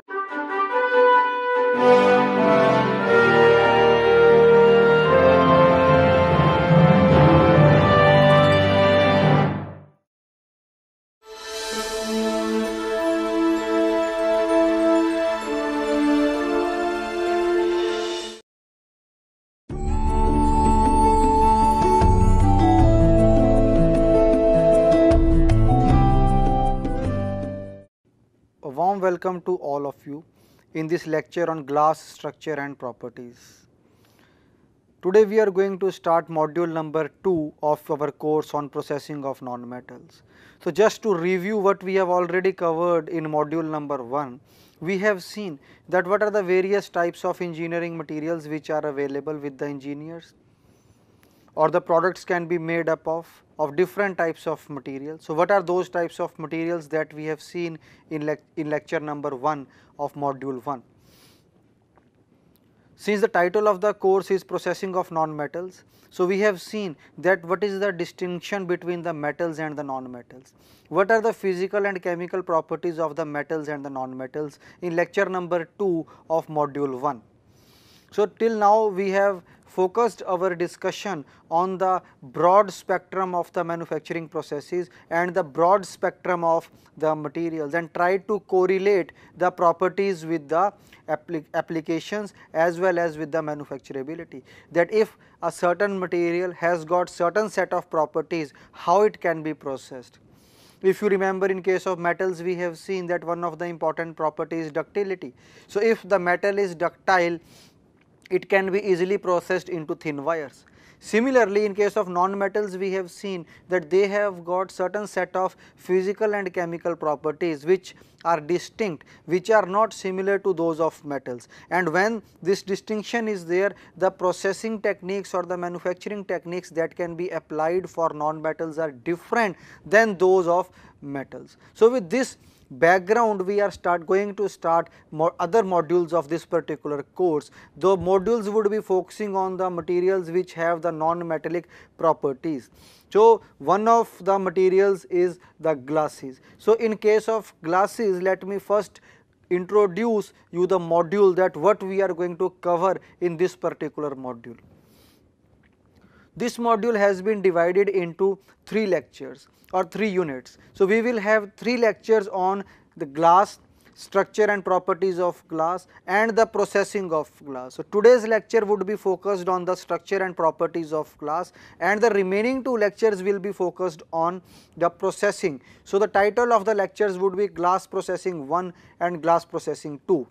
A warm welcome to all of you in this lecture on glass structure and properties. Today we are going to start module number 2 of our course on processing of non-metals. So just to review what we have already covered in module number 1, we have seen that what are the various types of engineering materials which are available with the engineers, or the products can be made up of different types of materials. So what are those types of materials that we have seen in lecture number 1 of module 1. Since the title of the course is processing of non-metals, so we have seen that what is the distinction between the metals and the non-metals. What are the physical and chemical properties of the metals and the non-metals in lecture number 2 of module 1. So till now we have focused our discussion on the broad spectrum of the manufacturing processes and the broad spectrum of the materials, and tried to correlate the properties with the applications as well as with the manufacturability, that if a certain material has got certain set of properties, how it can be processed. If you remember, in case of metals we have seen that one of the important property is ductility. So if the metal is ductile, it can be easily processed into thin wires. Similarly, in case of non-metals we have seen that they have got certain set of physical and chemical properties which are distinct, which are not similar to those of metals, and when this distinction is there, the processing techniques or the manufacturing techniques that can be applied for non-metals are different than those of metals. So with this background we are going to start other modules of this particular course. The modules would be focusing on the materials which have the non-metallic properties. So one of the materials is the glasses. So in case of glasses, let me first introduce you the module, that what we are going to cover in this particular module. This module has been divided into 3 lectures or 3 units. So we will have 3 lectures on the glass, structure and properties of glass, and the processing of glass. So today's lecture would be focused on the structure and properties of glass, and the remaining 2 lectures will be focused on the processing. So the title of the lectures would be glass processing 1 and glass processing 2.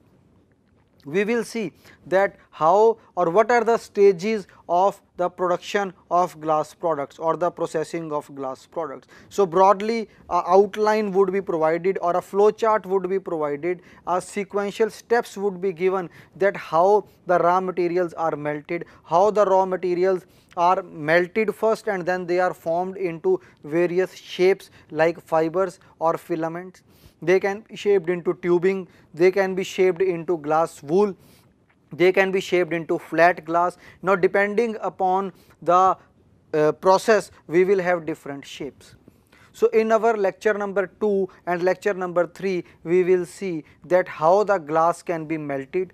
We will see that how or what are the stages of the production of glass products or the processing of glass products. So broadly, a outline would be provided or a flow chart would be provided, a sequential steps would be given, that how the raw materials are melted, how the raw materials are melted first and then they are formed into various shapes like fibers or filaments. They can be shaped into tubing, they can be shaped into glass wool, they can be shaped into flat glass. Now depending upon the process, we will have different shapes. So in our lecture number 2 and lecture number 3, we will see that how the glass can be melted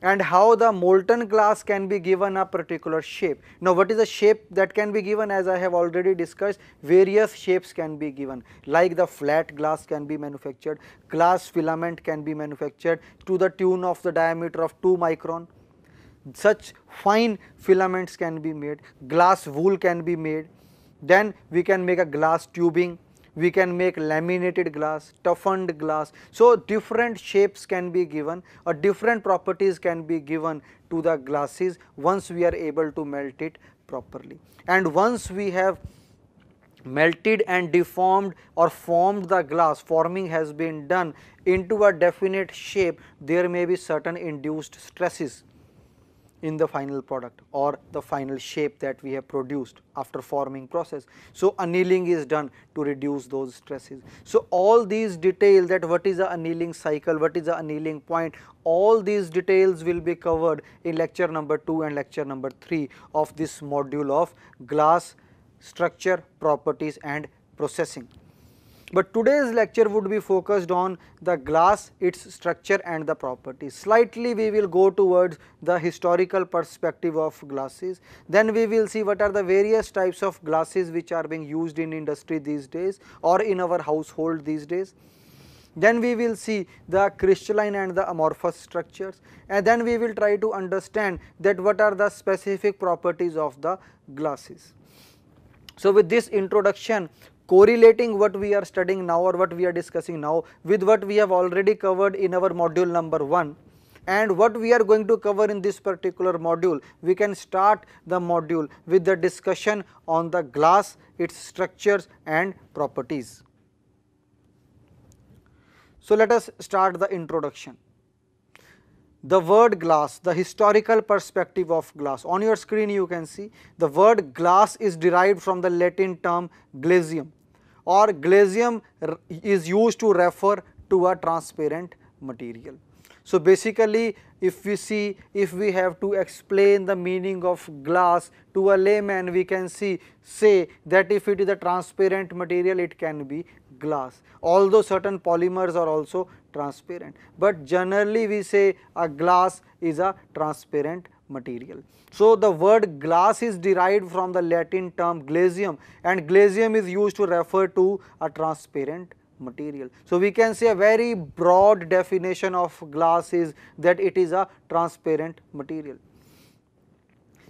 and how the molten glass can be given a particular shape. Now what is the shape that can be given? As I have already discussed, various shapes can be given, like the flat glass can be manufactured, glass filament can be manufactured to the tune of the diameter of 2 micron. Such fine filaments can be made, glass wool can be made, then we can make a glass tubing, we can make laminated glass, toughened glass. So different shapes can be given or different properties can be given to the glasses once we are able to melt it properly. And once we have melted and deformed or formed the glass, forming has been done into a definite shape, there may be certain induced stresses in the final product or the final shape that we have produced after forming process. So annealing is done to reduce those stresses. So all these details, that what is the annealing cycle, what is the annealing point, all these details will be covered in lecture number 2 and lecture number 3 of this module of glass structure, properties and processing. But today's lecture would be focused on the glass, its structure and the properties. Slightly we will go towards the historical perspective of glasses. Then we will see what are the various types of glasses which are being used in industry these days or in our household these days. Then we will see the crystalline and the amorphous structures, and then we will try to understand that what are the specific properties of the glasses. So, with this introduction, correlating what we are studying now or what we are discussing now with what we have already covered in our module number 1 and what we are going to cover in this particular module, we can start the module with the discussion on the glass, its structures and properties. So, let us start the introduction. The word glass, the historical perspective of glass. On your screen you can see the word glass is derived from the Latin term glacium, or glacium is used to refer to a transparent material. So, basically if we have to explain the meaning of glass to a layman, we can say that if it is a transparent material, it can be glass, although certain polymers are also transparent, but generally we say a glass is a transparent material. So, the word glass is derived from the Latin term glacium, and glacium is used to refer to a transparent material. So, we can say a very broad definition of glass is that it is a transparent material.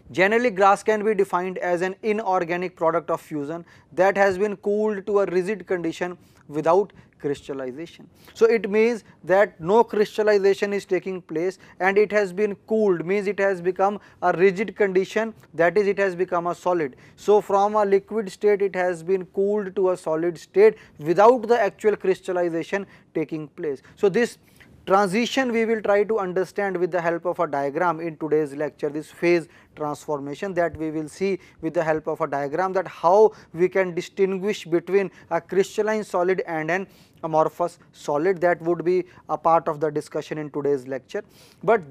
Generally, glass can be defined as an inorganic product of fusion that has been cooled to a rigid condition without crystallization. So, it means that no crystallization is taking place and it has been cooled, means it has become a rigid condition, that is, it has become a solid. So, from a liquid state it has been cooled to a solid state without the actual crystallization taking place. So, this transition we will try to understand with the help of a diagram in today's lecture, this phase transformation that we will see with the help of a diagram, that how we can distinguish between a crystalline solid and an amorphous solid. That would be a part of the discussion in today's lecture. But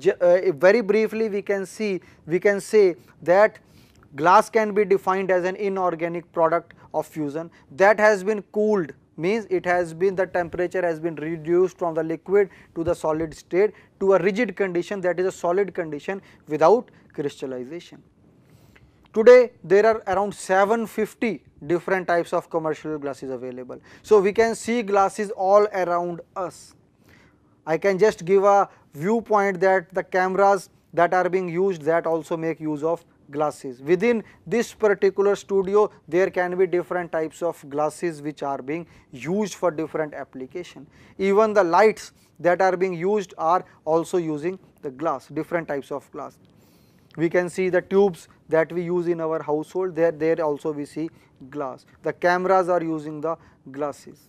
very briefly we can say that glass can be defined as an inorganic product of fusion that has been cooled, means it has been, the temperature has been reduced from the liquid to the solid state to a rigid condition, that is a solid condition without crystallization. Today there are around 750 different types of commercial glasses available. So, we can see glasses all around us. I can just give a viewpoint that the cameras that are being used, that also make use of glasses. Within this particular studio there can be different types of glasses which are being used for different application. Even the lights that are being used are also using the glass, different types of glass. We can see the tubes that we use in our household, there also we see glass. The cameras are using the glasses.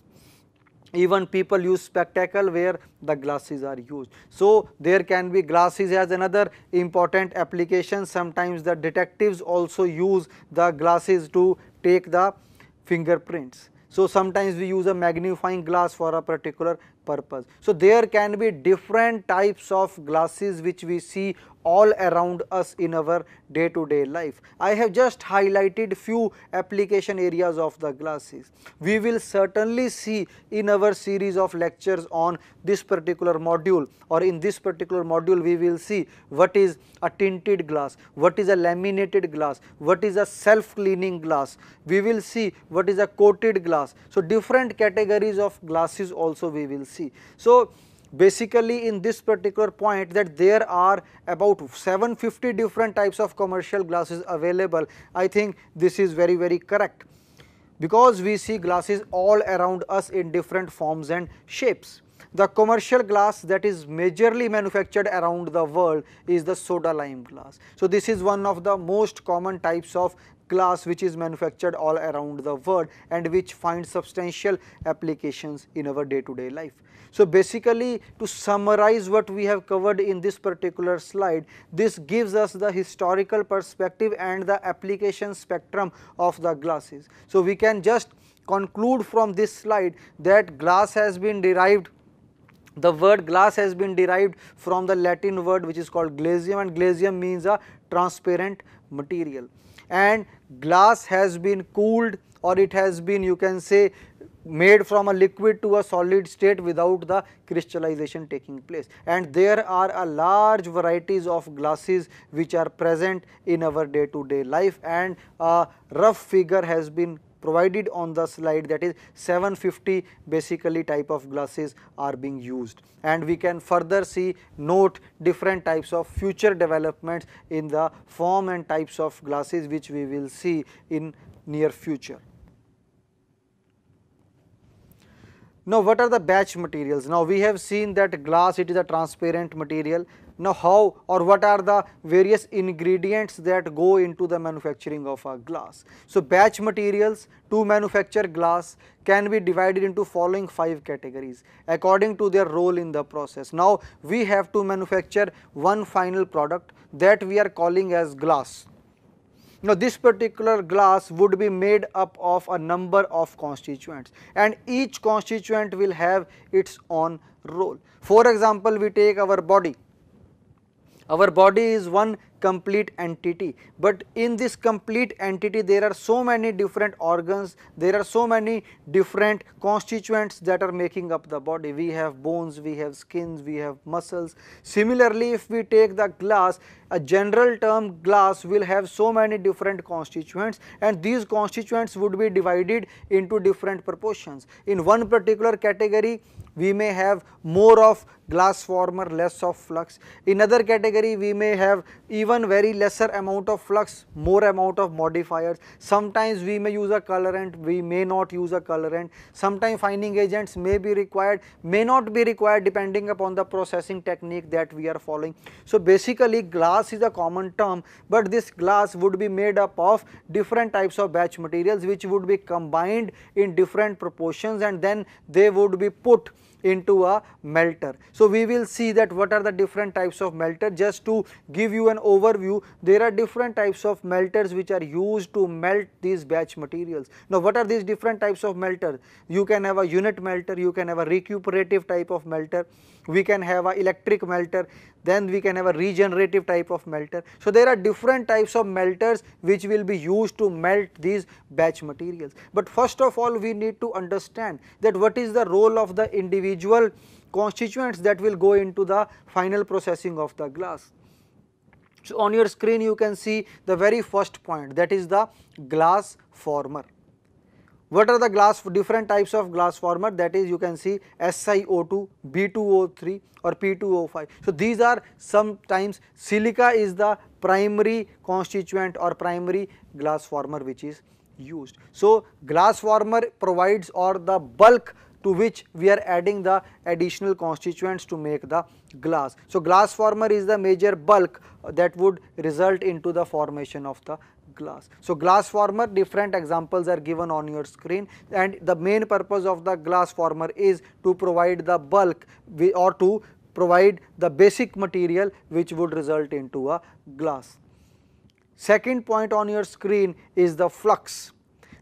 Even people use spectacle where the glasses are used. So, there can be glasses as another important application. Sometimes the detectives also use the glasses to take the fingerprints. So, sometimes we use a magnifying glass for a particular purpose. So, there can be different types of glasses which we see all around us in our day to day life. I have just highlighted few application areas of the glasses. We will certainly see in our series of lectures on this particular module, or in this particular module we will see what is a tinted glass, what is a laminated glass, what is a self cleaning glass, we will see what is a coated glass. So, different categories of glasses also we will see. So, basically in this particular point that there are about 750 different types of commercial glasses available, I think this is very correct, because we see glasses all around us in different forms and shapes. The commercial glass that is majorly manufactured around the world is the soda lime glass. So, this is one of the most common types of glass which is manufactured all around the world and which finds substantial applications in our day to day life. So, basically to summarize what we have covered in this particular slide, this gives us the historical perspective and the application spectrum of the glasses. So, we can just conclude from this slide that glass has been derived, the word glass has been derived from the Latin word which is called glacium, and glacium means a transparent material, and glass has been cooled, or it has been, you can say, made from a liquid to a solid state without the crystallization taking place. And there are a large varieties of glasses which are present in our day to day life, and a rough figure has been provided on the slide, that is 750 basically type of glasses are being used, and we can further see note different types of future developments in the form and types of glasses which we will see in near future. Now, what are the batch materials? Now, we have seen that glass, it is a transparent material. Now, how or what are the various ingredients that go into the manufacturing of a glass? So, batch materials to manufacture glass can be divided into following 5 categories according to their role in the process. Now, we have to manufacture one final product that we are calling as glass. Now, this particular glass would be made up of a number of constituents, and each constituent will have its own role. For example, we take our body. Our body is one complete entity, but in this complete entity there are so many different organs, there are so many different constituents that are making up the body. We have bones, we have skins, we have muscles. Similarly, if we take the glass, a general term glass will have so many different constituents, and these constituents would be divided into different proportions. In one particular category, we may have more of glass former, less of flux. In other category, we may have even very lesser amount of flux, more amount of modifiers. Sometimes we may use a colorant, we may not use a colorant. Sometimes fining agents may be required, may not be required, depending upon the processing technique that we are following. So, basically glass is a common term, but this glass would be made up of different types of batch materials which would be combined in different proportions, and then they would be put into a melter. So, we will see that what are the different types of melter. Just to give you an overview, there are different types of melters which are used to melt these batch materials. Now, what are these different types of melter? You can have a unit melter, you can have a recuperative type of melter, we can have a electric melter, then we can have a regenerative type of melter. So, there are different types of melters which will be used to melt these batch materials. But first of all, we need to understand that what is the role of the individual constituents that will go into the final processing of the glass. So, on your screen you can see the very first point, that is the glass former. What are the different types of glass former? That is, you can see SiO2, B2O3 or P2O5. So, these are sometimes silica is the primary constituent or primary glass former which is used. So, glass former provides or the bulk to which we are adding the additional constituents to make the glass. So, glass former is the major bulk that would result into the formation of the glass. So, glass former, different examples are given on your screen, and the main purpose of the glass former is to provide the bulk or to provide the basic material which would result into a glass. Second point on your screen is the flux.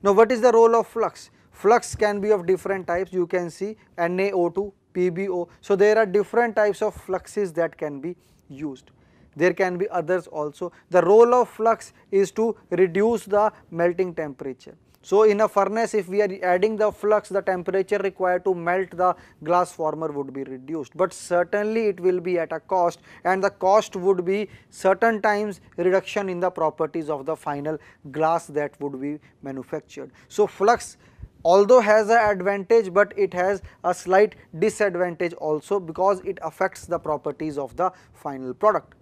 Now, what is the role of flux? Flux can be of different types. You can see NaO2, PbO. So, there are different types of fluxes that can be used. There can be others also. The role of flux is to reduce the melting temperature. So, in a furnace, if we are adding the flux, the temperature required to melt the glass former would be reduced, but certainly it will be at a cost, and the cost would be certain times reduction in the properties of the final glass that would be manufactured. So, flux although has an advantage, but it has a slight disadvantage also, because it affects the properties of the final product.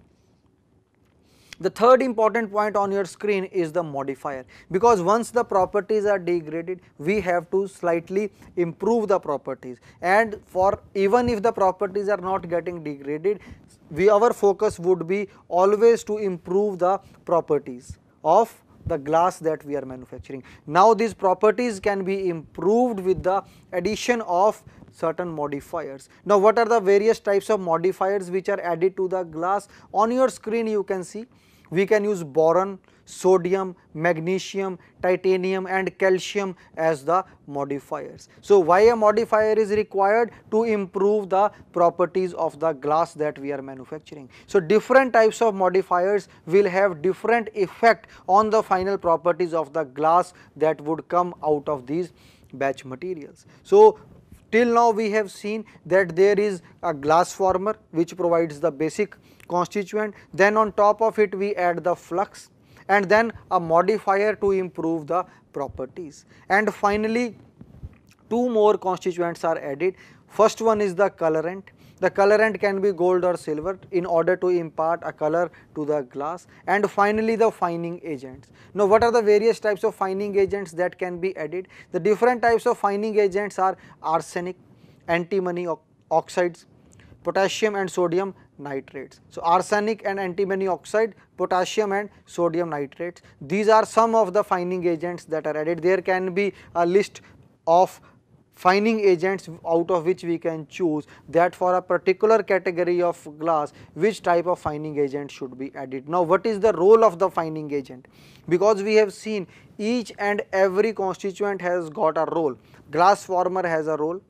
The third important point on your screen is the modifier, because once the properties are degraded, we have to slightly improve the properties, and for even if the properties are not getting degraded, our focus would be always to improve the properties of the glass that we are manufacturing. Now, these properties can be improved with the addition of certain modifiers. Now, what are the various types of modifiers which are added to the glass? On your screen you can see we can use boron, sodium, magnesium, titanium and calcium as the modifiers. So, why a modifier is required? To improve the properties of the glass that we are manufacturing. So, different types of modifiers will have different effect on the final properties of the glass that would come out of these batch materials. So till now we have seen that there is a glass former which provides the basic constituent, then on top of it we add the flux, and then a modifier to improve the properties, and finally two more constituents are added. First one is the colorant. The colorant can be gold or silver in order to impart a color to the glass, and finally the fining agents. Now what are the various types of fining agents that can be added? The different types of fining agents are arsenic, antimony oxides, potassium and sodium nitrates. So arsenic and antimony oxide, potassium and sodium nitrates, these are some of the fining agents that are added. There can be a list of fining agents out of which we can choose that for a particular category of glass which type of fining agent should be added. Now what is the role of the fining agent? Because we have seen each and every constituent has got a role. Glass former has a role,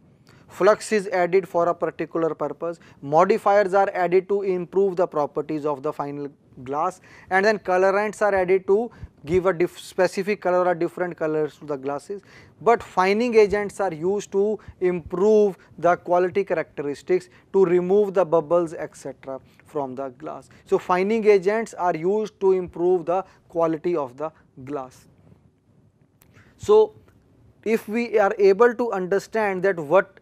flux is added for a particular purpose, modifiers are added to improve the properties of the final glass, and then colorants are added to give a specific color or different colors to the glasses. But fining agents are used to improve the quality characteristics, to remove the bubbles etc. from the glass. So fining agents are used to improve the quality of the glass. So if we are able to understand that what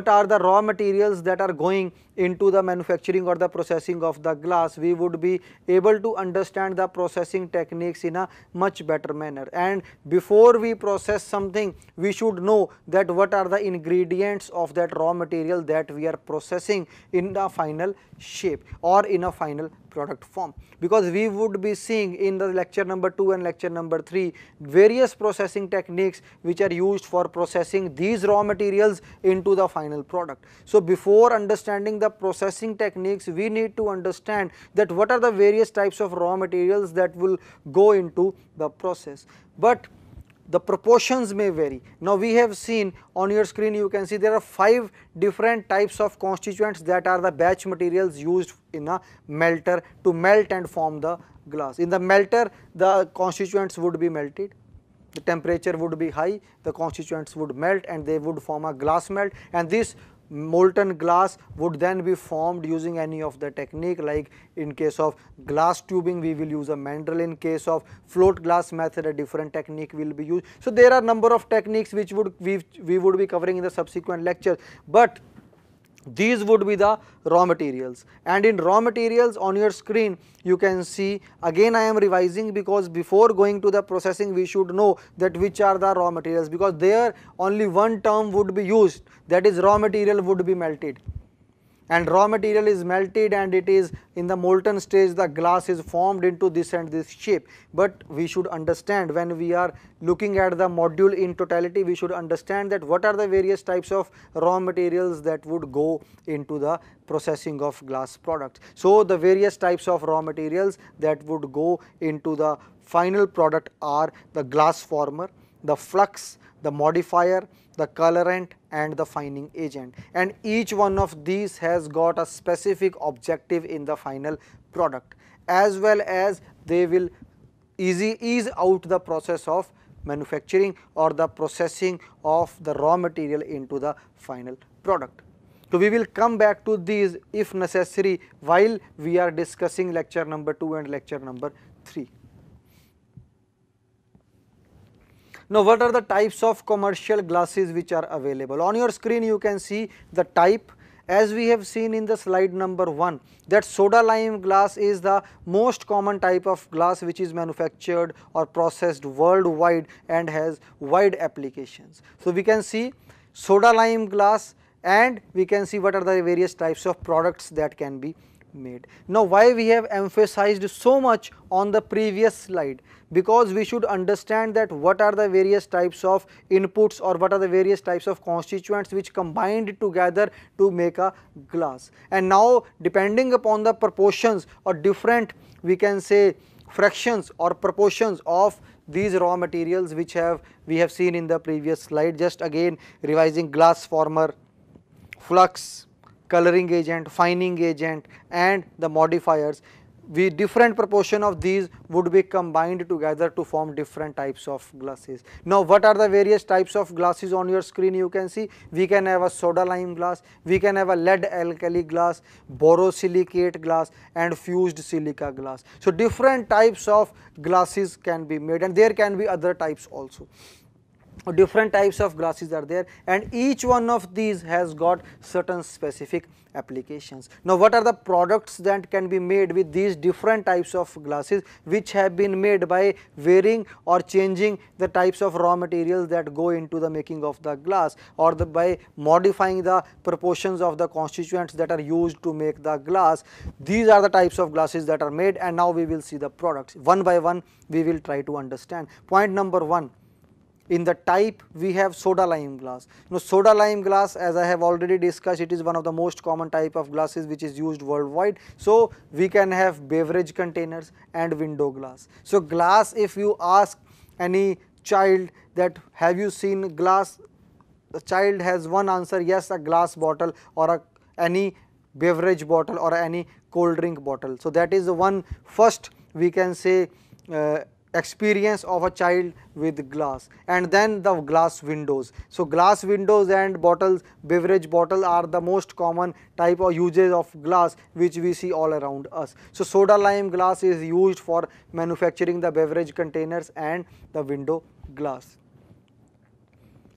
are the raw materials that are going into the manufacturing or the processing of the glass, we would be able to understand the processing techniques in a much better manner. And before we process something, we should know that what are the ingredients of that raw material that we are processing in the final shape or in a final product form, because we would be seeing in the lecture number 2 and lecture number 3 various processing techniques which are used for processing these raw materials into the final product. So before understanding the processing techniques, we need to understand that what are the various types of raw materials that will go into the process, but the proportions may vary. Now we have seen on your screen, you can see there are 5 different types of constituents that are the batch materials used in a melter to melt and form the glass. In the melter, the constituents would be melted, the temperature would be high, the constituents would melt and they would form a glass melt, and this molten glass would then be formed using any of the technique, like in case of glass tubing we will use a mandrel, in case of float glass method a different technique will be used. So there are number of techniques which we would be covering in the subsequent lectures, but these would be the raw materials. And in raw materials on your screen you can see, again I am revising because before going to the processing we should know that which are the raw materials, because there only one term would be used, that is raw material would be melted, and raw material is melted and it is in the molten stage, the glass is formed into this and this shape. But we should understand, when we are looking at the module in totality, we should understand that what are the various types of raw materials that would go into the processing of glass products. So the various types of raw materials that would go into the final product are the glass former, the flux, the modifier, the colorant and the fining agent, and each one of these has got a specific objective in the final product, as well as they will ease out the process of manufacturing or the processing of the raw material into the final product. So we will come back to these if necessary while we are discussing lecture number 2 and lecture number 3. Now what are the types of commercial glasses which are available? On your screen you can see the type, as we have seen in the slide number 1, that soda lime glass is the most common type of glass which is manufactured or processed worldwide and has wide applications. So we can see soda lime glass and we can see what are the various types of products that can be made. Now why we have emphasized so much on the previous slide? Because we should understand that what are the various types of inputs or what are the various types of constituents which combined together to make a glass. And now depending upon the proportions or different, we can say, fractions or proportions of these raw materials which we have seen in the previous slide, just again revising: glass former, flux, coloring agent, fining agent and the modifiers. different proportion of these would be combined together to form different types of glasses. Now what are the various types of glasses on your screen? You can see we can have a soda lime glass, we can have a lead alkali glass, borosilicate glass and fused silica glass. So different types of glasses can be made, and there can be other types also. Different types of glasses are there, and each one of these has got certain specific applications. Now what are the products that can be made with these different types of glasses, which have been made by varying or changing the types of raw materials that go into the making of the glass, or by modifying the proportions of the constituents that are used to make the glass. These are the types of glasses that are made, and now we will see the products one by one. We will try to understand. Point number 1, in the type we have soda lime glass. Now soda lime glass, as I have already discussed, it is one of the most common type of glasses which is used worldwide. So we can have beverage containers and window glass. So glass, if you ask any child that have you seen glass, the child has one answer, yes, a glass bottle or any beverage bottle or any cold drink bottle. So that is the one first we can say experience of a child with glass. And then the glass windows. So glass windows and bottles, beverage bottle are the most common type of uses of glass which we see all around us. So soda lime glass is used for manufacturing the beverage containers and the window glass.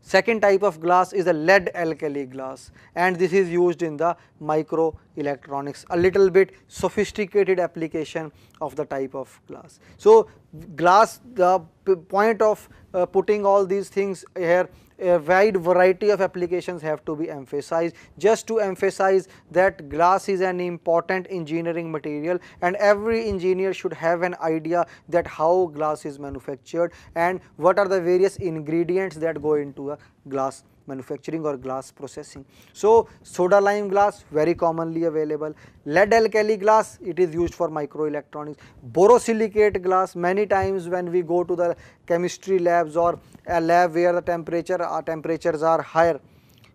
Second type of glass is a lead alkali glass, and this is used in the microelectronics, a little bit sophisticated application of the type of glass. So glass, the point of putting all these things here, a wide variety of applications have to be emphasized, just to emphasize that glass is an important engineering material, and every engineer should have an idea that how glass is manufactured and what are the various ingredients that go into a glass manufacturing or glass processing. So soda lime glass, very commonly available. Lead alkali glass, it is used for microelectronics. Borosilicate glass, many times when we go to the chemistry labs or a lab where the temperatures are higher,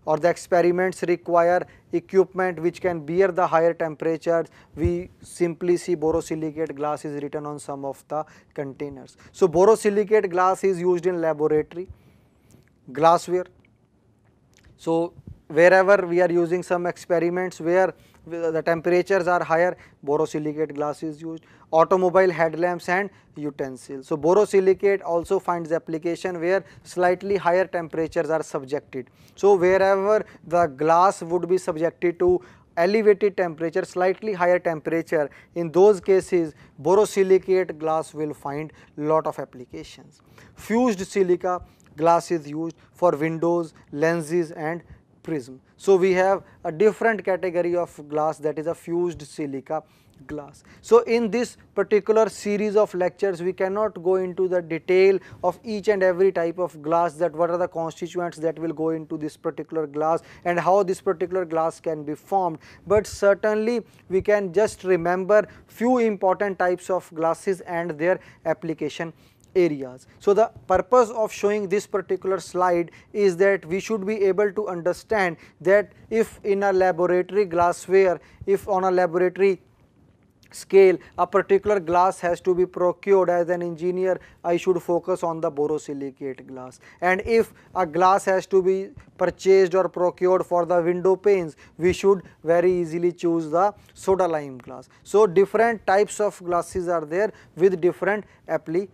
or the experiments require equipment which can bear the higher temperatures, we simply see borosilicate glass is written on some of the containers. So borosilicate glass is used in laboratory glassware. So wherever we are using some experiments where the temperatures are higher, borosilicate glass is used. Automobile headlamps and utensils. So borosilicate also finds application where slightly higher temperatures are subjected. So wherever the glass would be subjected to elevated temperature, slightly higher temperature, in those cases borosilicate glass will find lot of applications. Fused silica glass is used for windows, lenses and prism. So we have a different category of glass, that is a fused silica glass. So in this particular series of lectures we cannot go into the detail of each and every type of glass, that what are the constituents that will go into this particular glass and how this particular glass can be formed, but certainly we can just remember few important types of glasses and their application areas. So the purpose of showing this particular slide is that we should be able to understand that if in a laboratory glassware, if on a laboratory scale a particular glass has to be procured, as an engineer I should focus on the borosilicate glass, and if a glass has to be purchased or procured for the window panes, we should very easily choose the soda lime glass. So different types of glasses are there with different applications.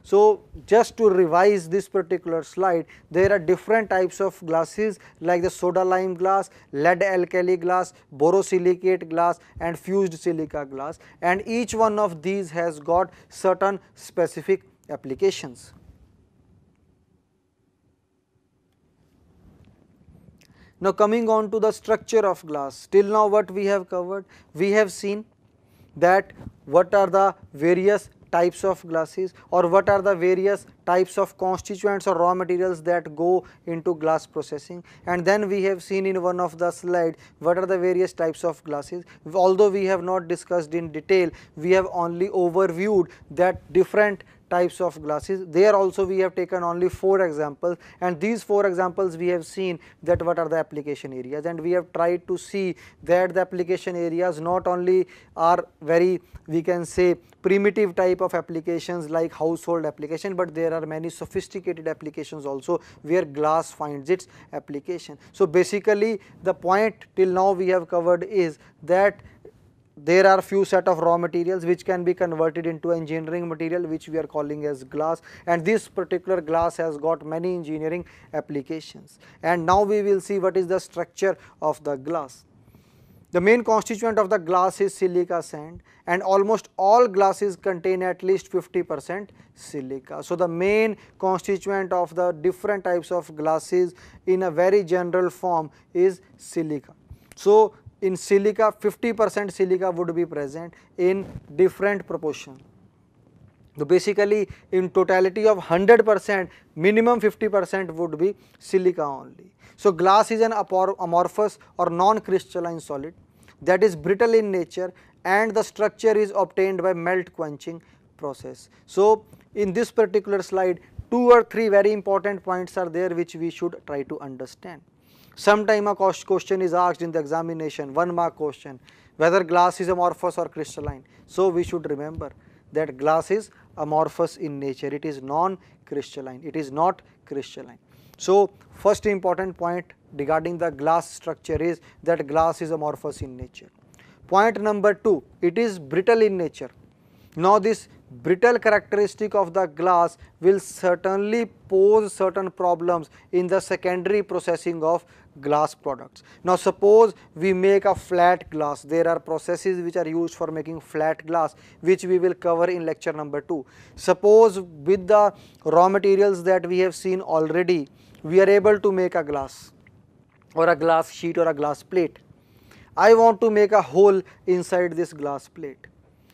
So just to revise this particular slide, there are different types of glasses like the soda lime glass, lead alkali glass, borosilicate glass and fused silica glass, and each one of these has got certain specific applications. Now coming on to the structure of glass, till now what we have covered, we have seen that what are the various types of glasses or what are the various types of constituents or raw materials that go into glass processing, and then we have seen in one of the slides what are the various types of glasses. Although we have not discussed in detail, we have only overviewed that different types of glasses. There also we have taken only 4 examples, and these 4 examples we have seen that what are the application areas, and we have tried to see that the application areas not only are very, we can say, primitive type of applications like household application, but there are many sophisticated applications also where glass finds its application. So basically the point till now we have covered is that there are few set of raw materials which can be converted into engineering material, which we are calling as glass, and this particular glass has got many engineering applications. And now we will see what is the structure of the glass. The main constituent of the glass is silica sand, and almost all glasses contain at least 50% silica. So the main constituent of the different types of glasses in a very general form is silica. So in silica, 50% silica would be present in different proportion. So basically in totality of 100%, minimum 50% would be silica only. So glass is an amorphous or non-crystalline solid that is brittle in nature, and the structure is obtained by melt quenching process. So in this particular slide, 2 or 3 very important points are there which we should try to understand. Sometime a question is asked in the examination, 1 mark question, whether glass is amorphous or crystalline. So we should remember that glass is amorphous in nature, it is non-crystalline, it is not crystalline. So first important point regarding the glass structure is that glass is amorphous in nature. Point number 2, it is brittle in nature. Now this brittle characteristic of the glass will certainly pose certain problems in the secondary processing of glass products. Now suppose we make a flat glass, there are processes which are used for making flat glass, which we will cover in lecture number 2. Suppose with the raw materials that we have seen already, we are able to make a glass or a glass sheet or a glass plate. I want to make a hole inside this glass plate.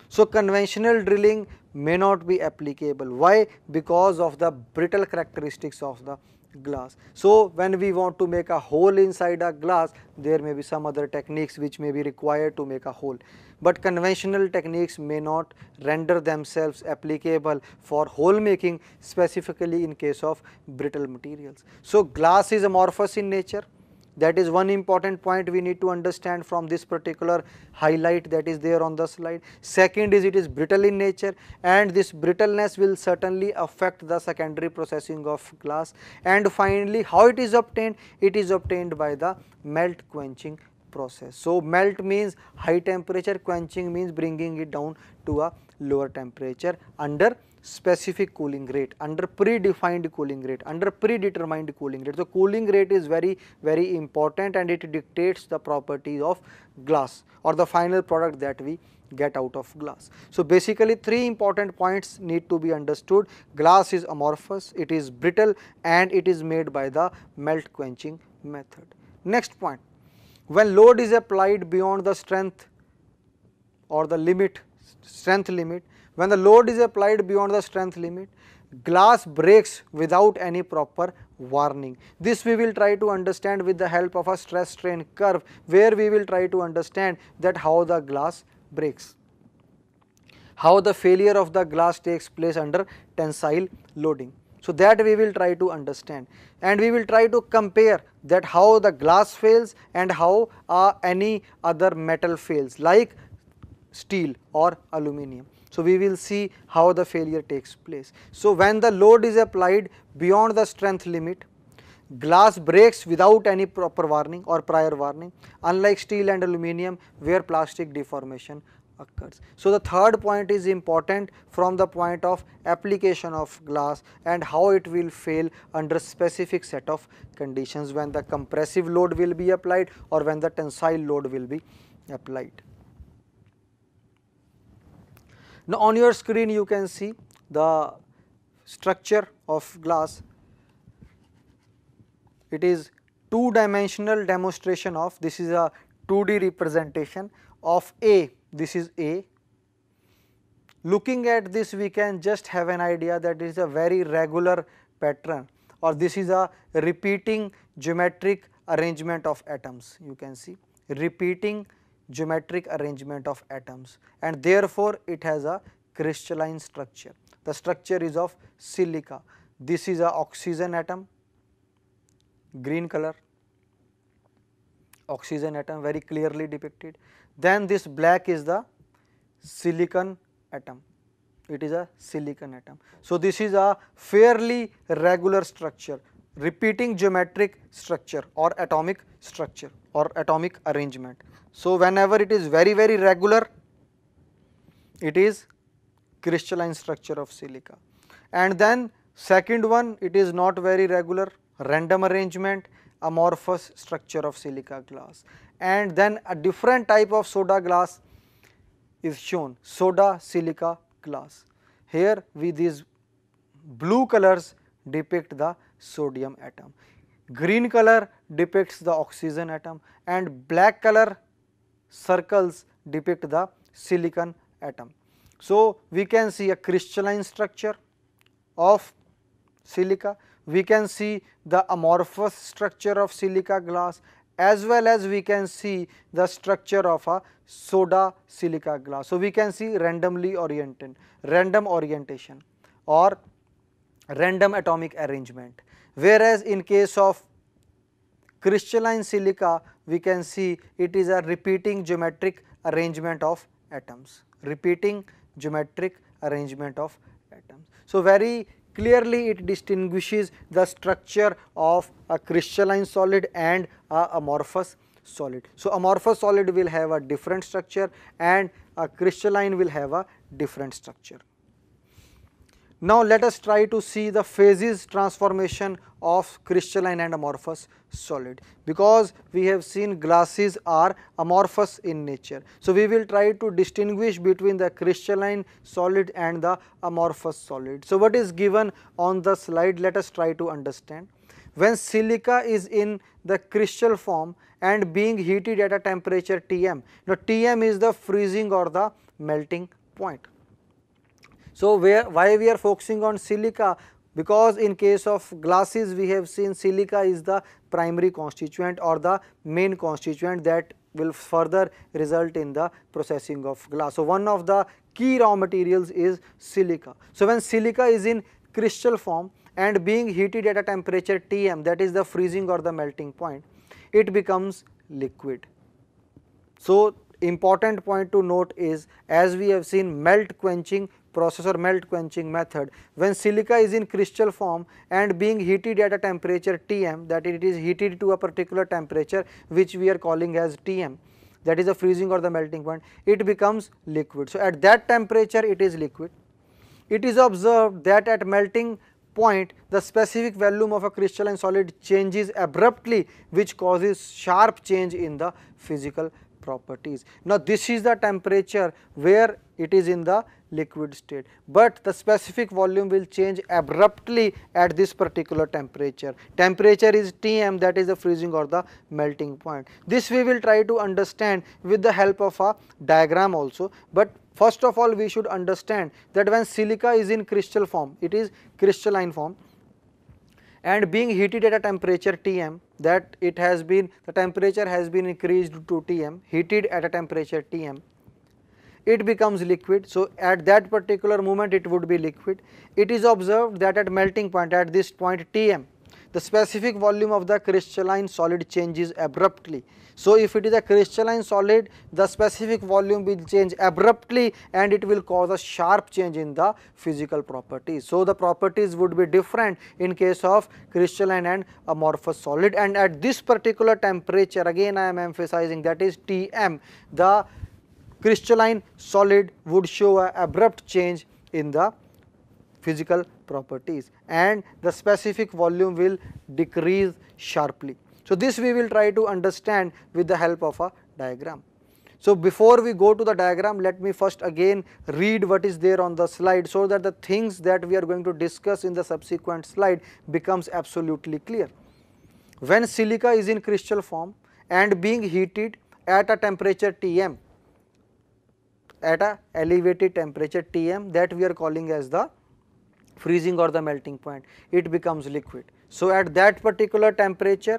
So conventional drilling may not be applicable. Why? Because of the brittle characteristics of the glass. So when we want to make a hole inside a glass, there may be some other techniques which may be required to make a hole, but conventional techniques may not render themselves applicable for hole making, specifically in case of brittle materials. So glass is amorphous in nature. That is one important point we need to understand from this particular highlight that is there on the slide. Second is it is brittle in nature, and this brittleness will certainly affect the secondary processing of glass. And finally, how it is obtained? It is obtained by the melt quenching process. So melt means high temperature, quenching means bringing it down to a lower temperature under specific cooling rate, under predefined cooling rate, under predetermined cooling rate. So cooling rate is very important, and it dictates the properties of glass or the final product that we get out of glass. So basically 3 important points need to be understood. Glass is amorphous, it is brittle, and it is made by the melt quenching method. Next point, when load is applied beyond the strength or the limit, strength limit, when the load is applied beyond the strength limit, glass breaks without any proper warning. This we will try to understand with the help of a stress strain curve, where we will try to understand that how the glass breaks, how the failure of the glass takes place under tensile loading. So that we will try to understand, and we will try to compare that how the glass fails and how any other metal fails like steel or aluminium. So we will see how the failure takes place. So when the load is applied beyond the strength limit, glass breaks without any proper warning or prior warning, unlike steel and aluminium where plastic deformation occurs. So the third point is important from the point of application of glass and how it will fail under specific set of conditions, when the compressive load will be applied or when the tensile load will be applied. Now on your screen you can see the structure of glass. It is 2-dimensional demonstration of, this is a 2D representation of A, this is A. Looking at this we can just have an idea that it is a very regular pattern, or this is a repeating geometric arrangement of atoms. You can see repeating geometric arrangement of atoms, and therefore it has a crystalline structure. the structure is of silica. This is a oxygen atom, green color, oxygen atom very clearly depicted. Then this black is the silicon atom, it is a silicon atom. So, this is a fairly regular structure, repeating geometric structure or atomic structure or atomic arrangement. So, whenever it is very regular, it is crystalline structure of silica. And then second one, it is not very regular, random arrangement, amorphous structure of silica glass. And then a different type of soda glass is shown, soda silica glass. Here with these blue colors depict the sodium atom, green color depicts the oxygen atom, and black color circles depict the silicon atom. So, we can see a crystalline structure of silica, we can see the amorphous structure of silica glass, as well as we can see the structure of a soda silica glass. So, we can see randomly oriented, random orientation or random atomic arrangement, whereas in case of crystalline silica we can see it is a repeating geometric arrangement of atoms, repeating geometric arrangement of atoms. So, very clearly it distinguishes the structure of a crystalline solid and a amorphous solid. So, amorphous solid will have a different structure and a crystalline will have a different structure. Now, let us try to see the phases transformation of crystalline and amorphous solid, because we have seen glasses are amorphous in nature. So, we will try to distinguish between the crystalline solid and the amorphous solid. So, what is given on the slide, let us try to understand. When silica is in the crystal form and being heated at a temperature Tm, now Tm is the freezing or the melting point. So, why we are focusing on silica? Because in case of glasses we have seen silica is the primary constituent or the main constituent that will further result in the processing of glass. So, one of the key raw materials is silica. So, when silica is in crystal form and being heated at a temperature Tm, that is the freezing or the melting point, it becomes liquid. So, important point to note is, as we have seen melt quenching process or melt quenching method, when silica is in crystal form and being heated at a temperature Tm, that it is heated to a particular temperature which we are calling as Tm, that is the freezing or the melting point, it becomes liquid. So, at that temperature it is liquid. It is observed that at melting point the specific volume of a crystalline solid changes abruptly, which causes sharp change in the physical properties. Now, this is the temperature where it is in the liquid state, but the specific volume will change abruptly at this particular temperature. Temperature is Tm, that is the freezing or the melting point. This we will try to understand with the help of a diagram also, but first of all we should understand that when silica is in crystal form, it is crystalline form and being heated at a temperature Tm, that it has been, the temperature has been increased to Tm, heated at a temperature Tm, it becomes liquid. So, at that particular moment it would be liquid. It is observed that at melting point, at this point Tm, the specific volume of the crystalline solid changes abruptly. So, if it is a crystalline solid, the specific volume will change abruptly and it will cause a sharp change in the physical properties. So, the properties would be different in case of crystalline and amorphous solid, and at this particular temperature, again I am emphasizing, that is Tm, the crystalline solid would show an abrupt change in the physical properties and the specific volume will decrease sharply. So, this we will try to understand with the help of a diagram. So, before we go to the diagram, let me first again read what is there on the slide, so that the things that we are going to discuss in the subsequent slide becomes absolutely clear. When silica is in crystal form and being heated at a temperature Tm, at a elevated temperature Tm, that we are calling as the freezing or the melting point, it becomes liquid. So, at that particular temperature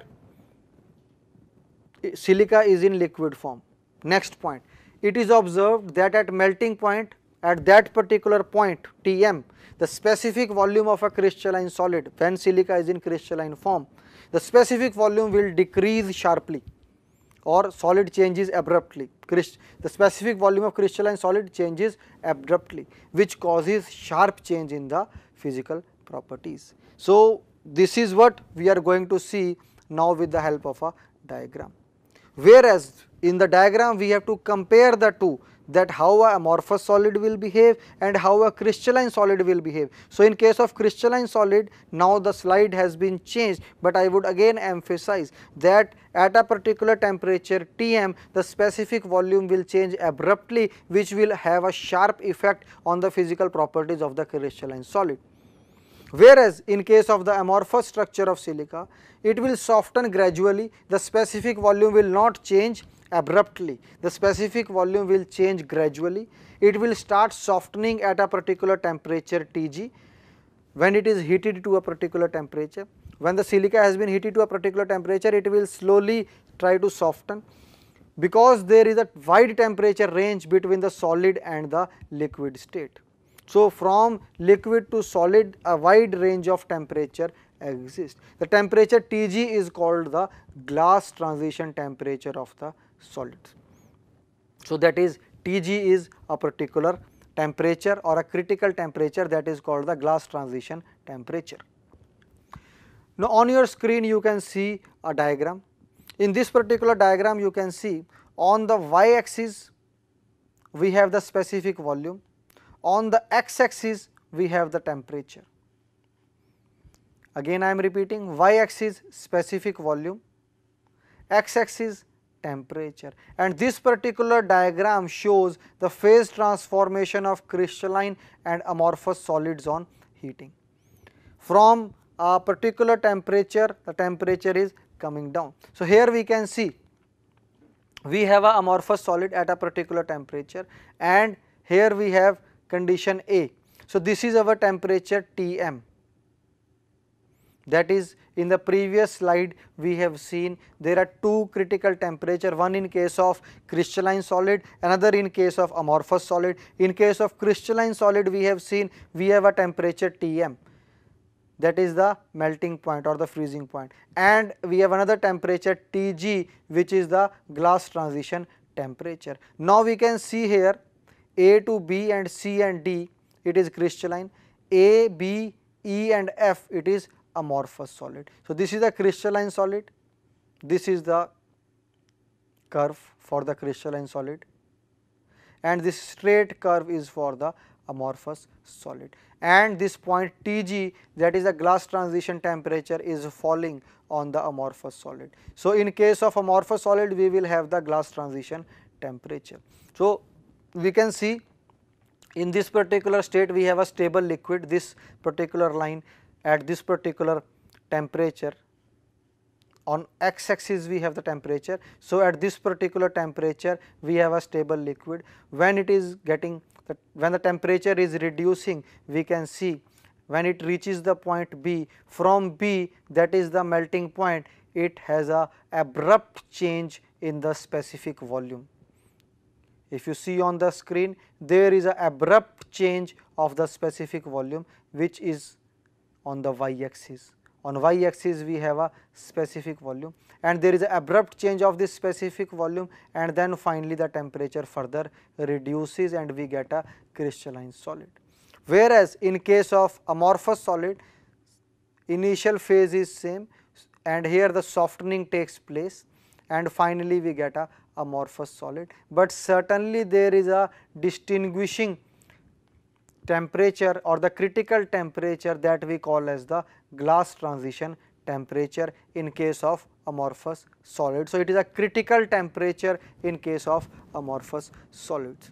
silica is in liquid form. Next point, it is observed that at melting point at that particular point Tm, the specific volume of a crystalline solid when silica is in crystalline form, the specific volume will decrease sharply or solid changes abruptly. The specific volume of crystalline solid changes abruptly, which causes sharp change in the physical properties. So, this is what we are going to see now with the help of a diagram. Whereas, in the diagram we have to compare the two, that how a amorphous solid will behave and how a crystalline solid will behave. So, in case of crystalline solid, now the slide has been changed, but I would again emphasize that at a particular temperature Tm, the specific volume will change abruptly, which will have a sharp effect on the physical properties of the crystalline solid. Whereas, in case of the amorphous structure of silica, it will soften gradually, the specific volume will not change abruptly, the specific volume will change gradually. It will start softening at a particular temperature Tg when it is heated to a particular temperature. When the silica has been heated to a particular temperature, it will slowly try to soften, because there is a wide temperature range between the solid and the liquid state. So, from liquid to solid, a wide range of temperature exists. The temperature Tg is called the glass transition temperature of the solids. So, that is Tg is a particular temperature or a critical temperature, that is called the glass transition temperature. Now, on your screen you can see a diagram. In this particular diagram you can see on the y axis we have the specific volume, on the x axis we have the temperature. Again I am repeating, y axis specific volume, x axis temperature, and this particular diagram shows the phase transformation of crystalline and amorphous solids on heating. From a particular temperature, the temperature is coming down. So, here we can see we have a amorphous solid at a particular temperature, and here we have condition A. So, this is our temperature Tm. That is, in the previous slide we have seen there are two critical temperature, one in case of crystalline solid, another in case of amorphous solid. In case of crystalline solid we have seen we have a temperature Tm, that is the melting point or the freezing point, and we have another temperature Tg, which is the glass transition temperature. Now, we can see here A to B and C and D, it is crystalline, A, B, E and F, it is amorphous solid. So, this is the crystalline solid, this is the curve for the crystalline solid, and this straight curve is for the amorphous solid, and this point Tg, that is the glass transition temperature, is falling on the amorphous solid. So, in case of amorphous solid we will have the glass transition temperature. So, we can see in this particular state we have a stable liquid, this particular line at this particular temperature, on x axis we have the temperature. So, at this particular temperature we have a stable liquid. When it is getting when the temperature is reducing, we can see when it reaches the point B, from B, that is the melting point, it has a abrupt change in the specific volume. If you see on the screen, there is a abrupt change of the specific volume, which is on the y axis. On y axis we have a specific volume, and there is an abrupt change of this specific volume, and then finally the temperature further reduces and we get a crystalline solid. Whereas, in case of amorphous solid, initial phase is same, and here the softening takes place, and finally we get a amorphous solid, but certainly there is a distinguishing temperature or the critical temperature that we call as the glass transition temperature in case of amorphous solid. So, it is a critical temperature in case of amorphous solids.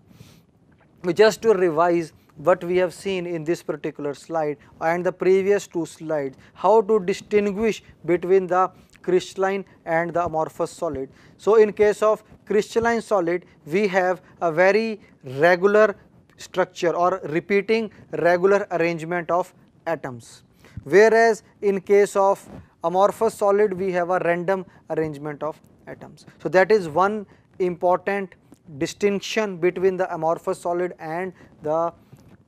Just to revise what we have seen in this particular slide and the previous two slides, how to distinguish between the crystalline and the amorphous solid. So, in case of crystalline solid we have a very regular structure or repeating regular arrangement of atoms, whereas in case of amorphous solid we have a random arrangement of atoms. So, that is one important distinction between the amorphous solid and the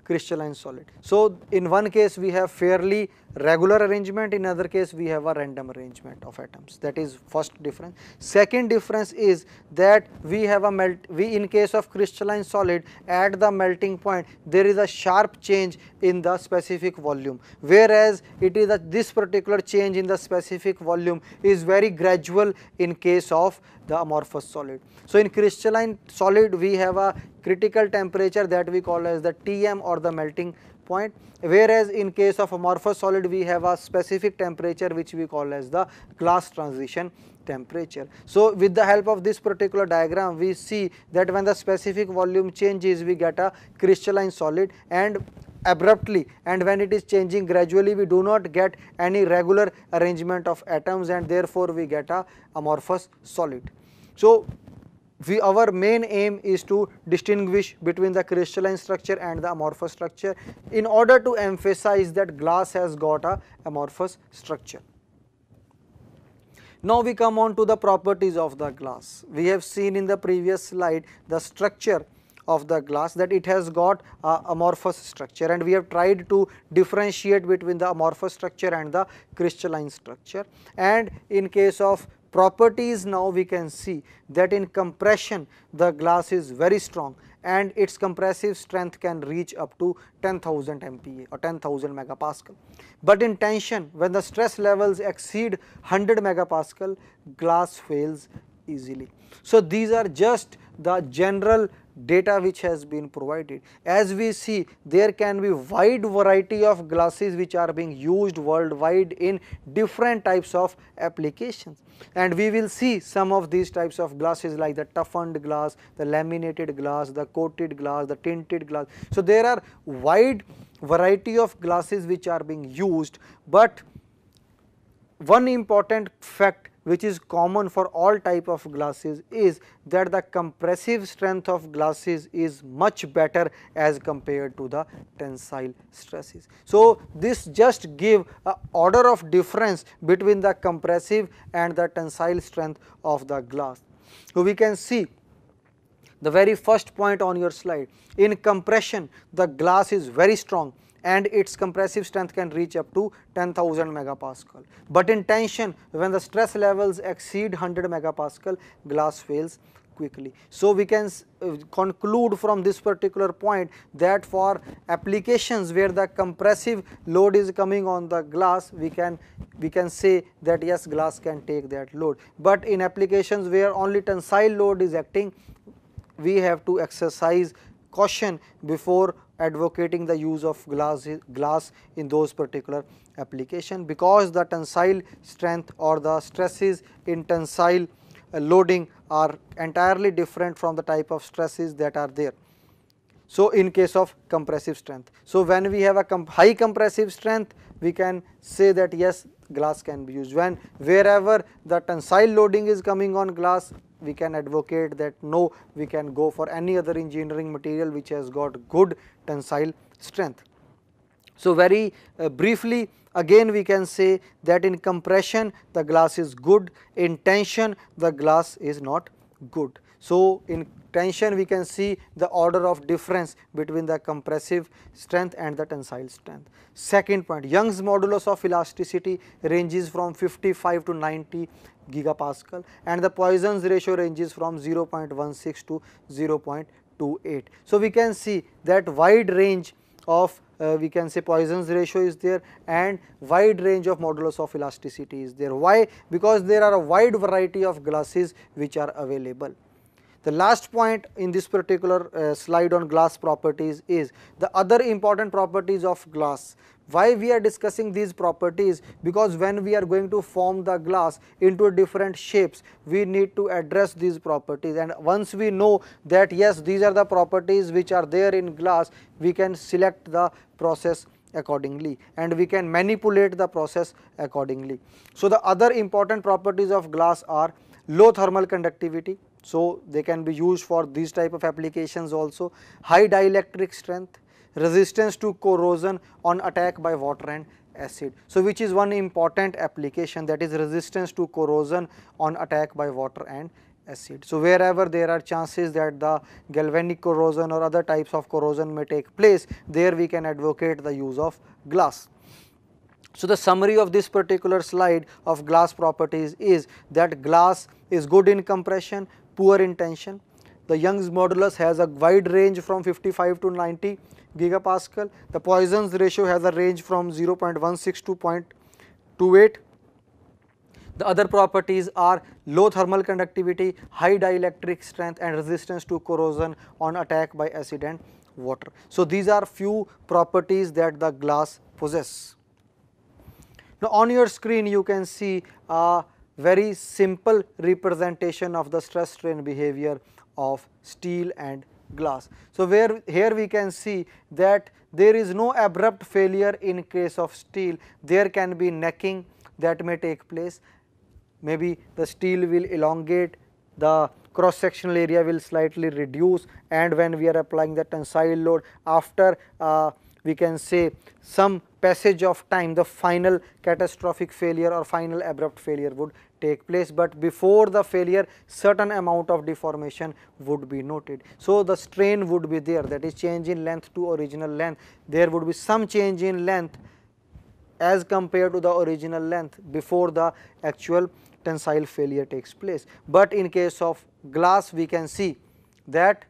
crystalline solid. So, in one case we have fairly regular arrangement, in other case we have a random arrangement of atoms. That is first difference. Second difference is that we have a in case of crystalline solid, at the melting point there is a sharp change in the specific volume, whereas it is this particular change in the specific volume is very gradual in case of the amorphous solid. So, in crystalline solid we have a critical temperature that we call as the Tm or the melting point, whereas in case of amorphous solid we have a specific temperature which we call as the glass transition temperature. So, with the help of this particular diagram we see that when the specific volume changes we get a crystalline solid, and abruptly, and when it is changing gradually we do not get any regular arrangement of atoms, and therefore we get a amorphous solid. So, our main aim is to distinguish between the crystalline structure and the amorphous structure in order to emphasize that glass has got a amorphous structure. Now we come on to the properties of the glass. We have seen in the previous slide the structure of the glass, that it has got a amorphous structure, and we have tried to differentiate between the amorphous structure and the crystalline structure. And in case of properties, now we can see that in compression the glass is very strong and its compressive strength can reach up to 10,000 MPa or 10,000 megapascal. But in tension, when the stress levels exceed 100 megapascal, glass fails easily. So, these are just the general data which has been provided. As we see, there can be wide variety of glasses which are being used worldwide in different types of applications, and we will see some of these types of glasses like the toughened glass, the laminated glass, the coated glass, the tinted glass. So, there are wide variety of glasses which are being used, but one important fact which is common for all type of glasses is that the compressive strength of glasses is much better as compared to the tensile stresses. So, this just give a order of difference between the compressive and the tensile strength of the glass. So, we can see the very first point on your slide. In compression the glass is very strong and its compressive strength can reach up to 10,000 megapascal. But in tension, when the stress levels exceed 100 megapascal, glass fails quickly. So, we can conclude from this particular point that for applications where the compressive load is coming on the glass, we can say that yes, glass can take that load. But in applications where only tensile load is acting, we have to exercise caution before advocating the use of glass in those particular application, because the tensile strength or the stresses in tensile loading are entirely different from the type of stresses that are there. So, in case of compressive strength. So, when we have a high compressive strength, we can say that yes, glass can be used. Wherever the tensile loading is coming on glass, we can advocate that no, we can go for any other engineering material which has got good tensile strength. So, very briefly again we can say that in compression the glass is good, in tension the glass is not good. So, in tension we can see the order of difference between the compressive strength and the tensile strength. Second point, Young's modulus of elasticity ranges from 55 to 90 gigapascal and the Poisson's ratio ranges from 0.16 to 0.28. So, we can see that wide range of we can say Poisson's ratio is there and wide range of modulus of elasticity is there. Why? Because there are a wide variety of glasses which are available. The last point in this particular slide on glass properties is the other important properties of glass. Why we are discussing these properties? Because when we are going to form the glass into different shapes, we need to address these properties, and once we know that yes, these are the properties which are there in glass, we can select the process accordingly and we can manipulate the process accordingly. So, the other important properties of glass are low thermal conductivity. So, they can be used for these type of applications also, high dielectric strength, resistance to corrosion on attack by water and acid. So, which is one important application, that is resistance to corrosion on attack by water and acid. So, wherever there are chances that the galvanic corrosion or other types of corrosion may take place, there we can advocate the use of glass. So, the summary of this particular slide of glass properties is that glass is good in compression, poor in tension. The Young's modulus has a wide range from 55 to 90 gigapascal. The Poisson's ratio has a range from 0.16 to 0.28. The other properties are low thermal conductivity, high dielectric strength and resistance to corrosion on attack by acid and water. So, these are few properties that the glass possess. Now, on your screen you can see a very simple representation of the stress strain behavior of steel and glass. So, here we can see that there is no abrupt failure in case of steel, there can be necking that may take place. Maybe the steel will elongate, the cross sectional area will slightly reduce, and when we are applying the tensile load after we can say some passage of time, the final catastrophic failure or final abrupt failure would take place, but before the failure certain amount of deformation would be noted. So, the strain would be there, that is change in length to original length, there would be some change in length as compared to the original length before the actual tensile failure takes place. But in case of glass we can see that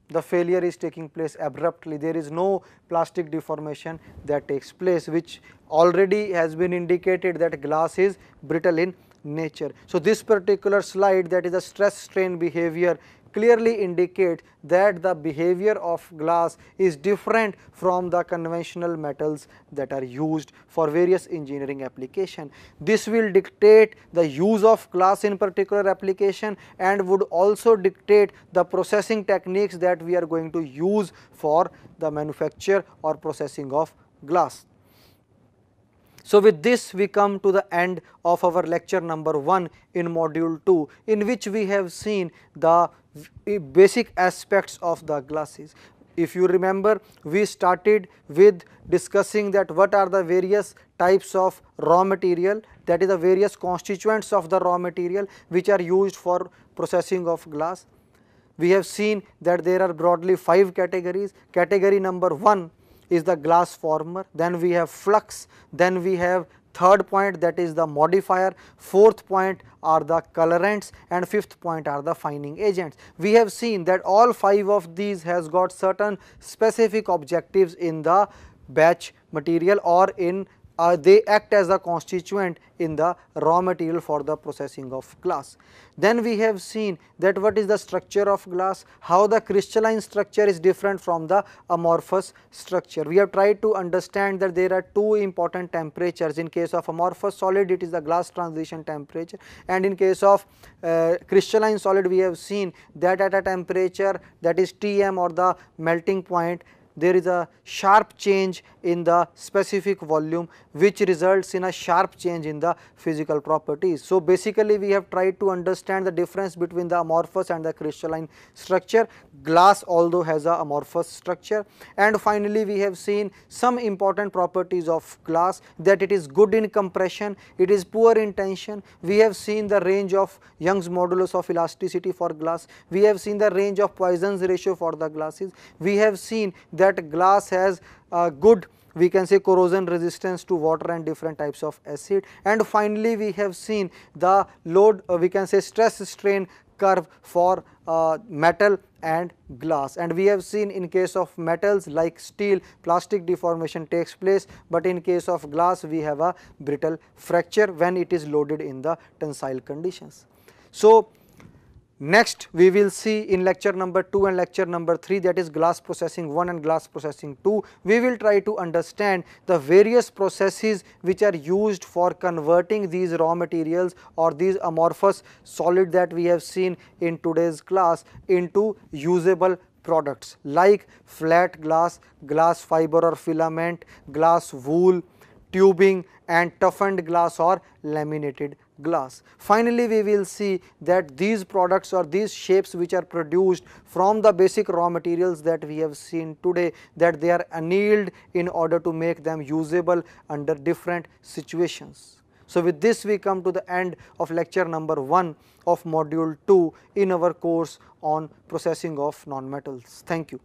the failure is taking place abruptly, there is no plastic deformation that takes place, which already has been indicated that glass is brittle in nature. So, this particular slide, that is a stress strain behavior, clearly indicates that the behavior of glass is different from the conventional metals that are used for various engineering application. This will dictate the use of glass in particular application and would also dictate the processing techniques that we are going to use for the manufacture or processing of glass. So, with this we come to the end of our lecture number 1 in module 2, in which we have seen the basic aspects of the glasses. If you remember, we started with discussing that what are the various types of raw material, that is the various constituents of the raw material which are used for processing of glass. We have seen that there are broadly 5 categories. Category number 1 is the glass former, then we have flux, then we have third point, that is the modifier, fourth point are the colorants, and fifth point are the fining agents. We have seen that all 5 of these has got certain specific objectives in the batch material or in they act as a constituent in the raw material for the processing of glass. Then we have seen that what is the structure of glass, how the crystalline structure is different from the amorphous structure. We have tried to understand that there are 2 important temperatures. In case of amorphous solid, it is the glass transition temperature, and in case of crystalline solid, we have seen that at a temperature that is Tm or the melting point, there is a sharp change in the specific volume which results in a sharp change in the physical properties. So, basically we have tried to understand the difference between the amorphous and the crystalline structure. Glass although has a amorphous structure, and finally we have seen some important properties of glass, that it is good in compression, it is poor in tension. We have seen the range of Young's modulus of elasticity for glass, we have seen the range of Poisson's ratio for the glasses, we have seen that glass has good, we can say, corrosion resistance to water and different types of acid, and finally we have seen the load we can say stress strain curve for metal and glass, and we have seen in case of metals like steel plastic deformation takes place, but in case of glass we have a brittle fracture when it is loaded in the tensile conditions. So, next we will see in lecture number 2 and lecture number 3, that is glass processing 1 and glass processing 2, we will try to understand the various processes which are used for converting these raw materials or these amorphous solid that we have seen in today's class into usable products like flat glass, glass fiber or filament, glass wool, tubing and toughened glass or laminated glass. Finally, we will see that these products or these shapes which are produced from the basic raw materials that we have seen today, that they are annealed in order to make them usable under different situations. So, with this we come to the end of lecture number 1 of module 2 in our course on processing of non-metals. Thank you.